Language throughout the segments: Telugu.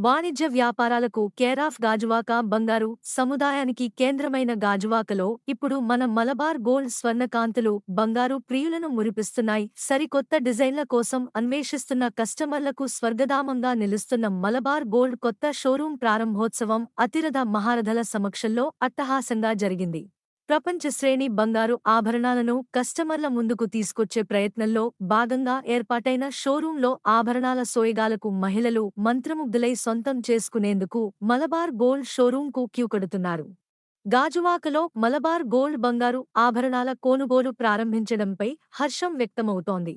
వాణిజ్య వ్యాపారాలకు కేరాఫ్ గాజువాక బంగారు సముదాయానికి కేంద్రమైన గాజువాకలో ఇప్పుడు మన మలబార్ గోల్డ్ స్వర్ణకాంతులు బంగారు ప్రియులను మురిపిస్తున్నాయి. సరికొత్త డిజైన్ల కోసం అన్వేషిస్తున్న కస్టమర్లకు స్వర్గధామంగా నిలుస్తున్న మలబార్ గోల్డ్ కొత్త షోరూం ప్రారంభోత్సవం అతిరథ మహారథల సమక్షంలో అట్టహాసంగా జరిగింది. ప్రపంచ శ్రేణి బంగారు ఆభరణాలను కస్టమర్ల ముందుకు తీసుకొచ్చే ప్రయత్నంలో భాగంగా ఏర్పాటైన షోరూంలో ఆభరణాల సోయగాలకు మహిళలు మంత్రముగ్ధులై సొంతం చేసుకునేందుకు మలబార్ గోల్డ్ షోరూంకు క్యూ కడుతున్నారు. గాజువాకలో మలబార్ గోల్డ్ బంగారు ఆభరణాల కొనుగోలు ప్రారంభించడంపై హర్షం వ్యక్తమవుతోంది.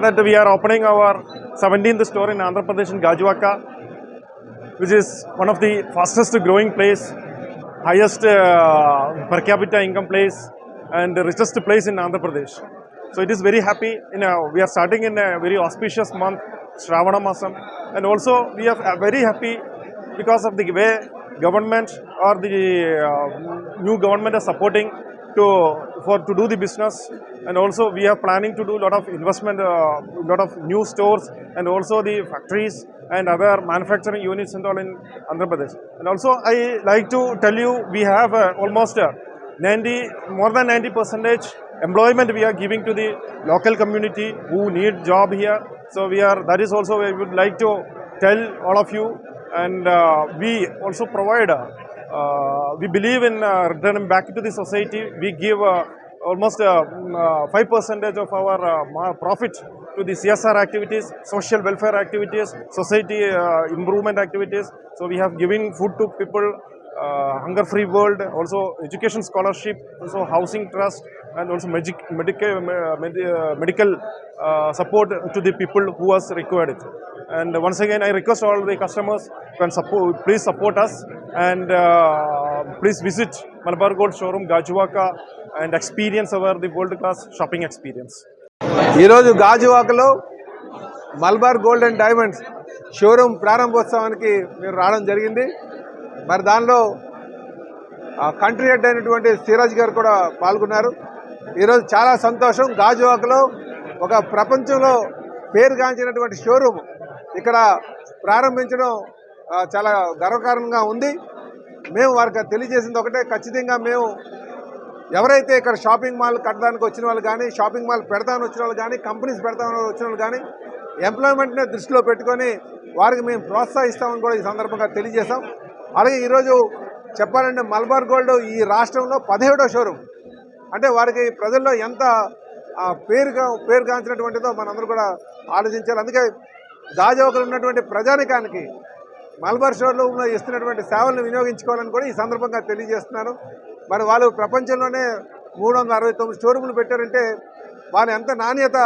That we are opening our 17th store in Andhra Pradesh in Gajuwaka, which is one of the fastest growing place, highest per capita income place and the richest place in Andhra Pradesh. So it is very happy. We are starting in a very auspicious month, Shravana Masam, and also we are very happy because of the way government or the new government is supporting to do the business, and also we are planning to do a lot of investment, lot of new stores and also the factories and other manufacturing units and all in Andhra Pradesh. And also I like to tell you, we have almost more than 90% employment we are giving to the local community who need job here. So that is also we would like to tell all of you, and we also provide we believe in returning back to the society. We give almost 5% of our profit to the CSR activities, social welfare activities, society improvement activities. So we have given food to people, hunger free world, also education scholarship, also housing trust, and also medical support to the people who has required it. And once again I request all the customers can please support us, and please visit Malabar Gold Showroom Gajuwaka and experience the world class shopping experience. ఈరోజు గాజువాకలో Malabar gold and diamonds showroom ప్రారంభోత్సవానికి మీరు రావడం జరిగింది. మరి దానిలో కంట్రీ హెడ్ అయినటువంటి సిరాజ్ గారు కూడా పాల్గొన్నారు. ఈరోజు చాలా సంతోషం. గాజువాకలో ఒక ప్రపంచంలో పేరుగాంచినటువంటి షోరూమ్ ఇక్కడ ప్రారంభించడం చాలా గర్వకారణంగా ఉంది. మేము వారికి తెలియజేసింది ఒకటే, ఖచ్చితంగా మేము ఎవరైతే ఇక్కడ షాపింగ్ మాల్ కట్టడానికి వచ్చిన వాళ్ళు కానీ, షాపింగ్ మాల్ పెడతామని వచ్చిన వాళ్ళు కానీ, కంపెనీస్ పెడతామని వచ్చిన వాళ్ళు కానీ ఎంప్లాయ్మెంట్నే దృష్టిలో పెట్టుకొని వారికి మేము ప్రోత్సహిస్తామని కూడా ఈ సందర్భంగా తెలియజేశాం. అలాగే ఈరోజు చెప్పాలంటే మలబార్ గోల్డ్ ఈ రాష్ట్రంలో 17వ షోరూమ్, అంటే వారికి ప్రజల్లో ఎంత పేరుగాంచినటువంటిదో మనందరూ కూడా ఆలోచించాలి. అందుకే గాజువాకలో ఉన్నటువంటి ప్రజానికానికి మలబార్ షోరూంలో ఇస్తున్నటువంటి సేవలను వినియోగించుకోవాలని కూడా ఈ సందర్భంగా తెలియజేస్తున్నాను. మరి వాళ్ళు ప్రపంచంలోనే 369 షోరూములు పెట్టారంటే వాళ్ళు ఎంత నాణ్యత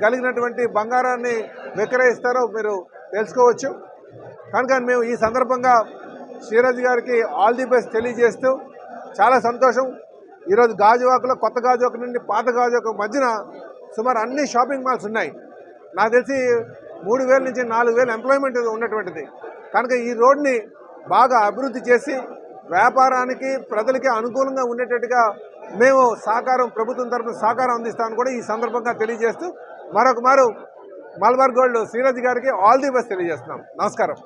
కలిగినటువంటి బంగారాన్ని విక్రయిస్తారో మీరు తెలుసుకోవచ్చు. కనుక మేము ఈ సందర్భంగా శ్రీరాజ్ గారికి ఆల్ ది బెస్ట్ తెలియజేస్తూ చాలా సంతోషం. ఈరోజు గాజువాకలో కొత్త గాజువాక నుండి పాత గాజువాక మధ్యన సుమారు అన్ని షాపింగ్ మాల్స్ ఉన్నాయి. నాకు తెలిసి 3,000 నుంచి 4,000 ఎంప్లాయ్మెంట్ ఉన్నటువంటిది. కనుక ఈ రోడ్ని బాగా అభివృద్ధి చేసి వ్యాపారానికి ప్రజలకి అనుకూలంగా ఉండేటట్టుగా మేము ప్రభుత్వం తరఫున సహకారం అందిస్తామని కూడా ఈ సందర్భంగా తెలియజేస్తూ మరొక మారు మలబార్ గోల్డ్ శ్రీరాజ్ గారికి ఆల్ ది బెస్ట్ తెలియజేస్తున్నాం. నమస్కారం.